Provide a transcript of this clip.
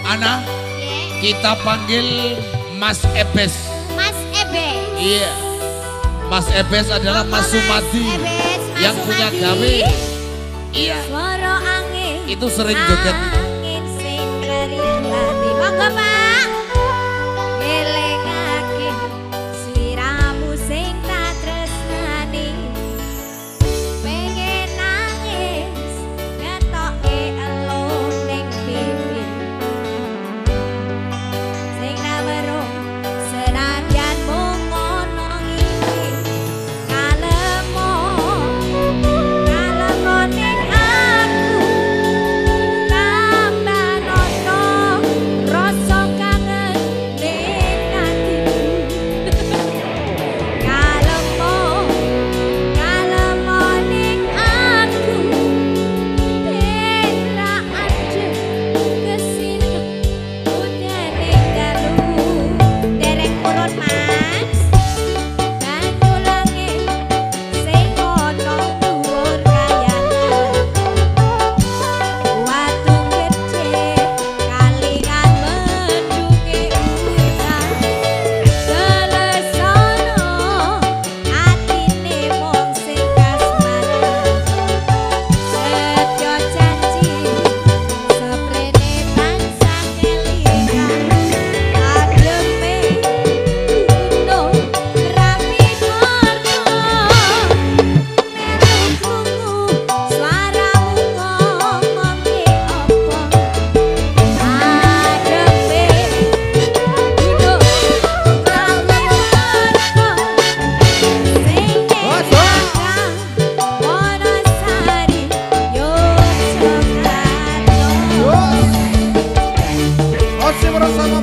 Ana, kita panggil Mas Ebes. Mas Ebes. Iya. Mas Ebes adalah Mas Sumadi yang punya gawe. Iya. Suara angin. Itu sering joget. Angin sing lari-lari. Monggo Pak. Ngelingake sliramu sing tak tresnani. Pengen nangis ngetoke elo ning pipi. Sing naweruh senadyan mung ngono iki. Kalemo ning aku tambah nono rasa kangen ning atiku. Kalemo ning aku tera aja kesini udah ning dalu derek purun Mas banyu langit sing ono dhuwur kayangan watu gede kalingan mendunge udan selesono atine mung sing kasmaran sedya janji seprene tansah kelingan ademe gunung rapi korno melu krungu swaramu ngomong ki opo ademe gunung rapi korno sing nyekang Wonosari Yogyakarta. Osi bersama